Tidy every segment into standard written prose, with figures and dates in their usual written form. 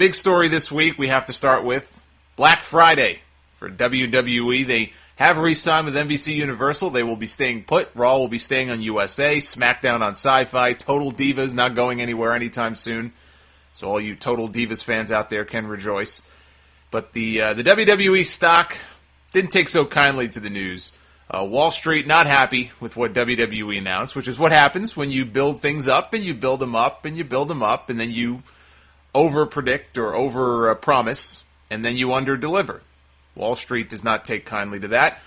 big story this week we have to start with Black Friday for WWE. They have re-signed with NBC Universal. They will be staying put. Raw will be staying on USA. SmackDown on Sci-Fi. Total Divas not going anywhere anytime soon. So all you Total Divas fans out there can rejoice. But the WWE stock didn't take so kindly to the news. Wall Street not happy with what WWE announced, which is what happens when you build things up and you build them up and you build them up and then you over-predict or over-promise and then you under-deliver. Wall Street does not take kindly to that.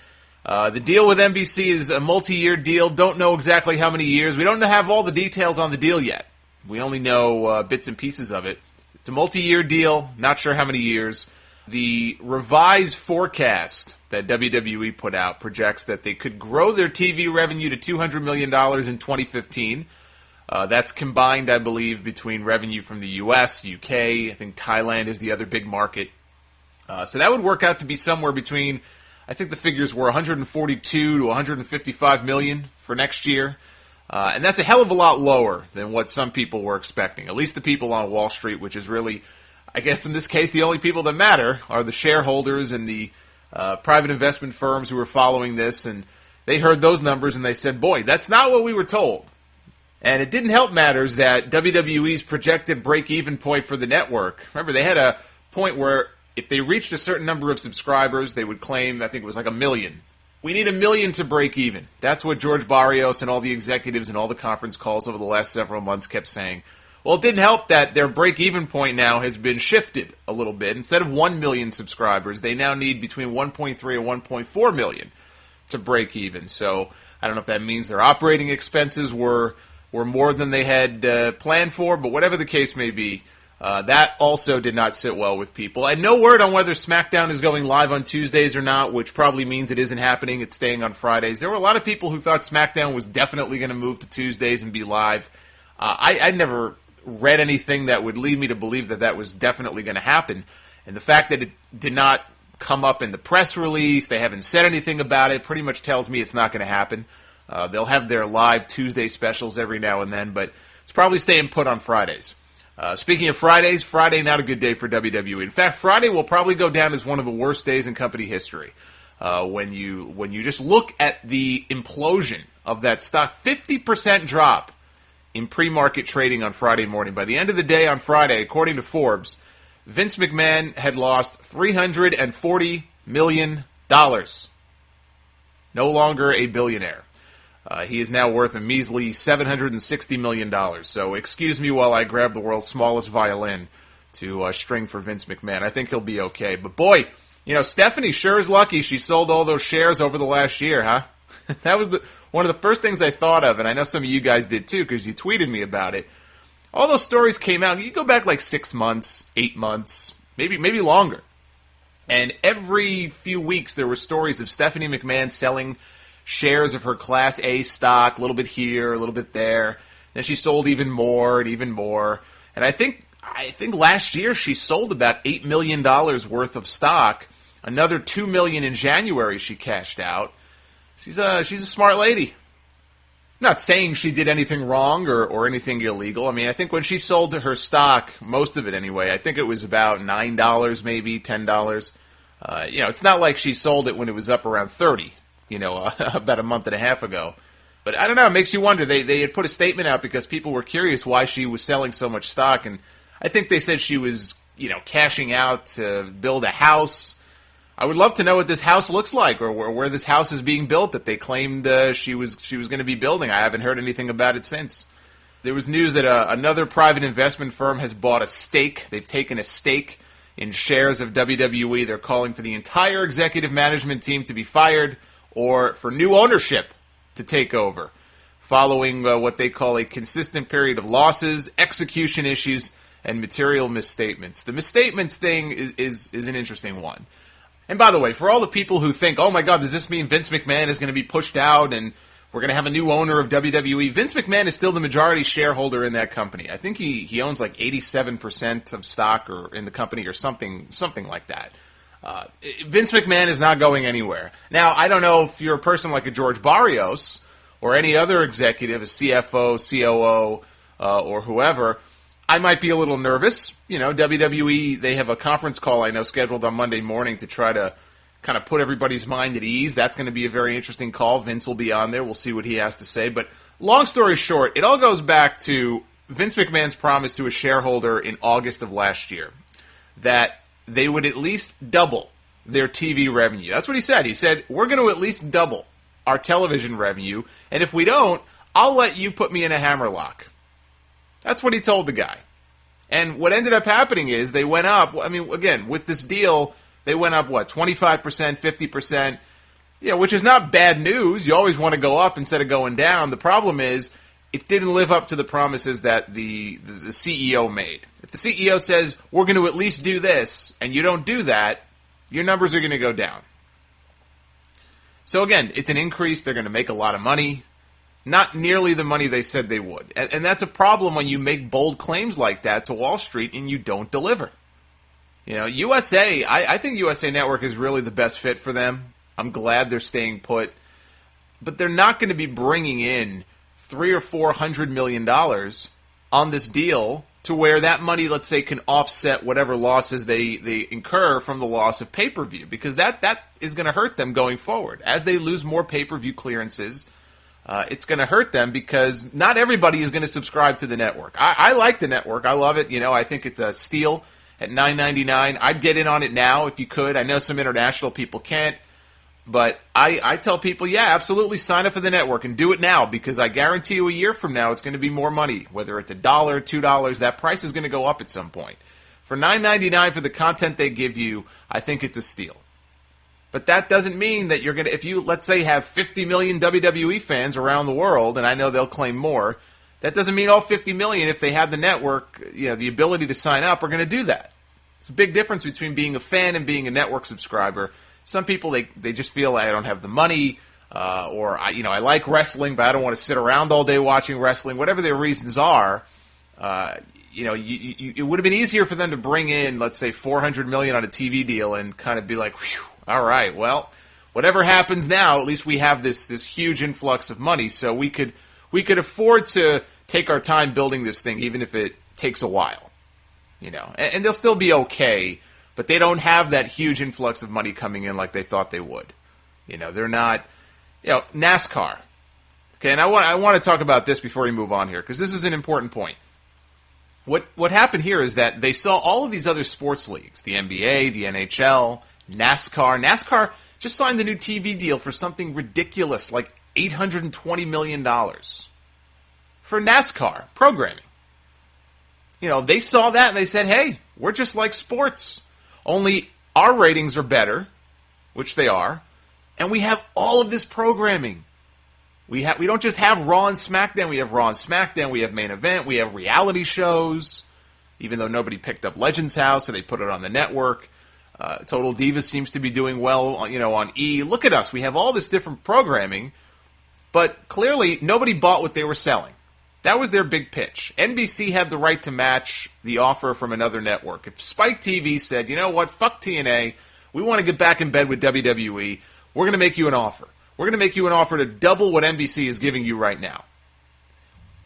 The deal with NBC is a multi-year deal. Don't know exactly how many years. We don't have all the details on the deal yet. We only know bits and pieces of it. It's a multi-year deal. Not sure how many years. The revised forecast that WWE put out projects that they could grow their TV revenue to $200 million in 2015. That's combined, I believe, between revenue from the U.S., UK, I think Thailand is the other big market. So that would work out to be somewhere between, I think the figures were 142 to 155 million for next year. And that's a hell of a lot lower than what some people were expecting. At least the people on Wall Street, which is really, I guess in this case, the only people that matter are the shareholders and the private investment firms who are following this. And they heard those numbers and they said, boy, that's not what we were told. And it didn't help matters that WWE's projected break-even point for the network. Remember, they had a point where if they reached a certain number of subscribers, they would claim, I think it was like 1 million. We need 1 million to break even. That's what George Barrios and all the executives and all the conference calls over the last several months kept saying. Well, it didn't help that their break-even point now has been shifted a little bit. Instead of 1 million subscribers, they now need between 1.3 and 1.4 million to break even. So I don't know if that means their operating expenses were more than they had planned for, but whatever the case may be, that also did not sit well with people. And no word on whether SmackDown is going live on Tuesdays or not, which probably means it isn't happening. It's staying on Fridays. There were a lot of people who thought SmackDown was definitely going to move to Tuesdays and be live. I never read anything that would lead me to believe that that was definitely going to happen. And the fact that it did not come up in the press release, they haven't said anything about it, pretty much tells me it's not going to happen. They'll have their live Tuesday specials every now and then, but it's probably staying put on Fridays. Speaking of Fridays, Friday not a good day for WWE. In fact, Friday will probably go down as one of the worst days in company history. When you just look at the implosion of that stock, 50% drop in pre-market trading on Friday morning. By the end of the day on Friday, according to Forbes, Vince McMahon had lost $340 million. No longer a billionaire. He is now worth a measly $760 million. So excuse me while I grab the world's smallest violin to string for Vince McMahon. I think he'll be okay. But boy, Stephanie sure is lucky she sold all those shares over the last year, huh? That was one of the first things I thought of, and I know some of you guys did too because you tweeted me about it. All those stories came out. You go back like 6 months, 8 months, maybe longer. And every few weeks there were stories of Stephanie McMahon selling shares of her Class A stock, a little bit here, a little bit there. Then she sold even more and even more. And I think last year she sold about $8 million worth of stock. Another $2 million in January she cashed out. She's a smart lady. I'm not saying she did anything wrong or anything illegal. I mean, I think when she sold her stock, most of it anyway, I think it was about $9 maybe, $10. It's not like she sold it when it was up around 30. About a month and a half ago. But I don't know, it makes you wonder. They had put a statement out because people were curious why she was selling so much stock, and I think they said she was, cashing out to build a house. I would love to know what this house looks like, or where this house is being built that they claimed she was going to be building. I haven't heard anything about it since. There was news that another private investment firm has bought a stake. They've taken a stake in shares of WWE. They're calling for the entire executive management team to be fired, or for new ownership to take over, following what they call a consistent period of losses, execution issues, and material misstatements. The misstatements thing is an interesting one. And by the way, for all the people who think, oh my God, does this mean Vince McMahon is going to be pushed out and we're going to have a new owner of WWE? Vince McMahon is still the majority shareholder in that company. I think he owns like 87% of stock or in the company or something like that. Vince McMahon is not going anywhere. Now, I don't know if you're a person like a George Barrios or any other executive, a CFO, COO, or whoever. I might be a little nervous. WWE, they have a conference call I know scheduled on Monday morning to try to kind of put everybody's mind at ease. That's going to be a very interesting call. Vince will be on there. We'll see what he has to say. But long story short, it all goes back to Vince McMahon's promise to a shareholder in August of last year that they would at least double their TV revenue. That's what he said. He said, we're going to at least double our television revenue, and if we don't, I'll let you put me in a hammerlock. That's what he told the guy. And what ended up happening is they went up, again, with this deal, they went up, 25%, 50%, which is not bad news. You always want to go up instead of going down. The problem is it didn't live up to the promises that the CEO made. If the CEO says, we're going to at least do this, and you don't do that, your numbers are going to go down. So again, it's an increase. They're going to make a lot of money. Not nearly the money they said they would. And that's a problem when you make bold claims like that to Wall Street and you don't deliver. USA, I think USA Network is really the best fit for them. I'm glad they're staying put. But they're not going to be bringing in $300 or $400 million on this deal to where that money, let's say, can offset whatever losses they incur from the loss of pay-per-view. Because that is going to hurt them going forward. As they lose more pay-per-view clearances, it's going to hurt them because not everybody is going to subscribe to the network. I like the network. I love it. I think it's a steal at $9.99. I'd get in on it now if you could. I know some international people can't. But I tell people, yeah, absolutely sign up for the network and do it now because I guarantee you a year from now it's going to be more money. Whether it's $1, $2, that price is going to go up at some point. For $9.99 for the content they give you, I think it's a steal. But that doesn't mean that you're going to, if you, let's say, have 50 million WWE fans around the world, and I know they'll claim more, that doesn't mean all 50 million, if they have the network, the ability to sign up, are going to do that. It's a big difference between being a fan and being a network subscriber. Some people, they just feel I don't have the money, or I like wrestling, but I don't want to sit around all day watching wrestling. Whatever their reasons are, it would have been easier for them to bring in, let's say, $400 million on a TV deal and kind of be like, whew, all right, well, whatever happens now, at least we have this huge influx of money, so we could afford to take our time building this thing, even if it takes a while, and they'll still be okay. But they don't have that huge influx of money coming in like they thought they would. They're not, NASCAR. Okay, and I want to talk about this before we move on here, because this is an important point. What happened here is that they saw all of these other sports leagues, the NBA, the NHL, NASCAR. NASCAR just signed a new TV deal for something ridiculous, like $820 million for NASCAR programming. They saw that and they said, hey, we're just like sports. Only our ratings are better, which they are, and we have all of this programming. We don't just have Raw and SmackDown. We have Raw and SmackDown. We have Main Event. We have reality shows, even though nobody picked up Legends House, so they put it on the network. Total Divas seems to be doing well, on E! Look at us. We have all this different programming, but clearly nobody bought what they were selling. That was their big pitch. NBC had the right to match the offer from another network. If Spike TV said, you know what, fuck TNA, we want to get back in bed with WWE, we're going to make you an offer. We're going to make you an offer to double what NBC is giving you right now.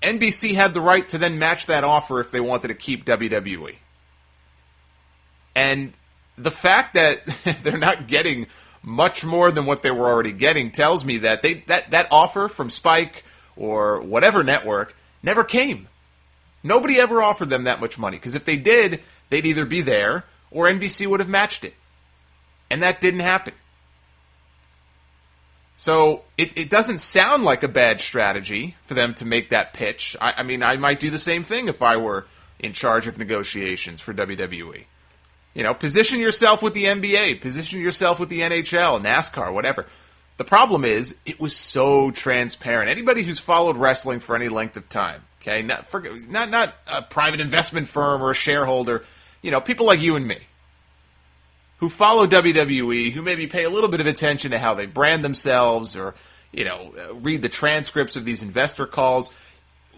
NBC had the right to then match that offer if they wanted to keep WWE. And the fact that they're not getting much more than what they were already getting tells me that that offer from Spike or whatever network never came. Nobody ever offered them that much money, because if they did, they'd either be there or NBC would have matched it. And that didn't happen. So it doesn't sound like a bad strategy for them to make that pitch. I might do the same thing if I were in charge of negotiations for WWE. Position yourself with the NBA, position yourself with the NHL, NASCAR, whatever. The problem is, it was so transparent. Anybody who's followed wrestling for any length of time, okay, not a private investment firm or a shareholder, people like you and me, who follow WWE, who maybe pay a little bit of attention to how they brand themselves or, read the transcripts of these investor calls,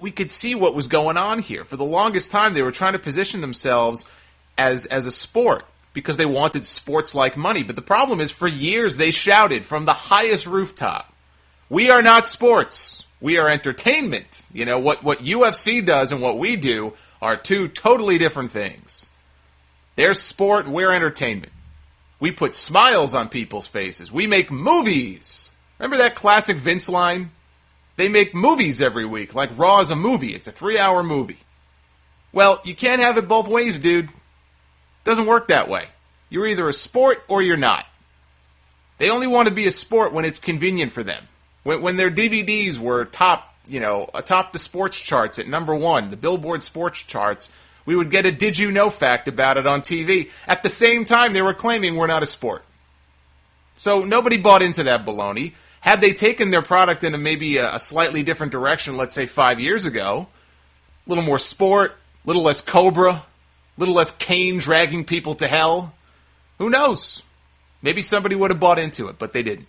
we could see what was going on here. For the longest time, they were trying to position themselves as a sport, because they wanted sports-like money. But the problem is, for years, they shouted from the highest rooftop, we are not sports. We are entertainment. What UFC does and what we do are two totally different things. They're sport, we're entertainment. We put smiles on people's faces. We make movies. Remember that classic Vince line? They make movies every week, like Raw is a movie. It's a 3-hour movie. Well, you can't have it both ways, dude. Doesn't work that way. You're either a sport or you're not. They only want to be a sport when it's convenient for them. When their DVDs were atop the sports charts at number 1, the Billboard sports charts, we would get a did you know fact about it on TV. At the same time, they were claiming we're not a sport. So nobody bought into that baloney. Had they taken their product in maybe a slightly different direction, let's say 5 years ago, a little more sport, a little less Cobra, a little less Kane dragging people to hell, who knows? Maybe somebody would have bought into it, but they didn't.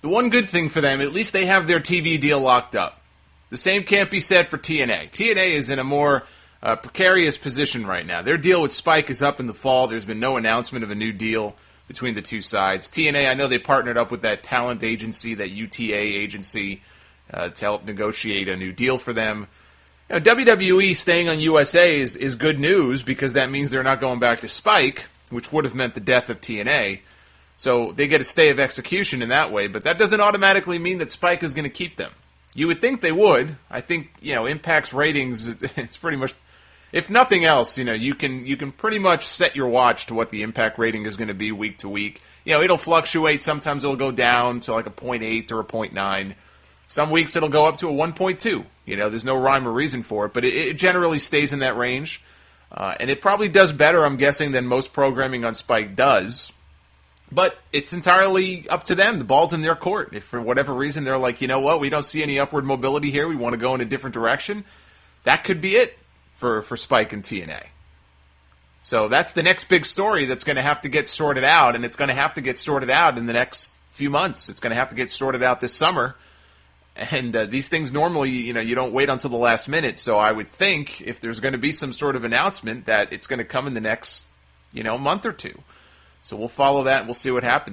The one good thing for them, at least they have their TV deal locked up. The same can't be said for TNA. TNA is in a more precarious position right now. Their deal with Spike is up in the fall. There's been no announcement of a new deal between the two sides. TNA, I know they partnered up with that talent agency, that UTA agency, to help negotiate a new deal for them. WWE staying on USA is good news because that means they're not going back to Spike, which would have meant the death of TNA. So they get a stay of execution in that way, but that doesn't automatically mean that Spike is going to keep them. You would think they would. I think, Impact's ratings, it's pretty much, if nothing else, you can pretty much set your watch to what the Impact rating is going to be week to week. It'll fluctuate. Sometimes it'll go down to like a 0.8 or a 0.9. Some weeks it'll go up to a 1.2. There's no rhyme or reason for it, but it generally stays in that range. And it probably does better, I'm guessing, than most programming on Spike does. But it's entirely up to them. The ball's in their court. If for whatever reason they're like, you know what, we don't see any upward mobility here, we want to go in a different direction, that could be it for Spike and TNA. So that's the next big story that's going to have to get sorted out, and it's going to have to get sorted out in the next few months. It's going to have to get sorted out this summer. And these things normally, you don't wait until the last minute. So I would think if there's going to be some sort of announcement that it's going to come in the next, month or two. So we'll follow that and we'll see what happens.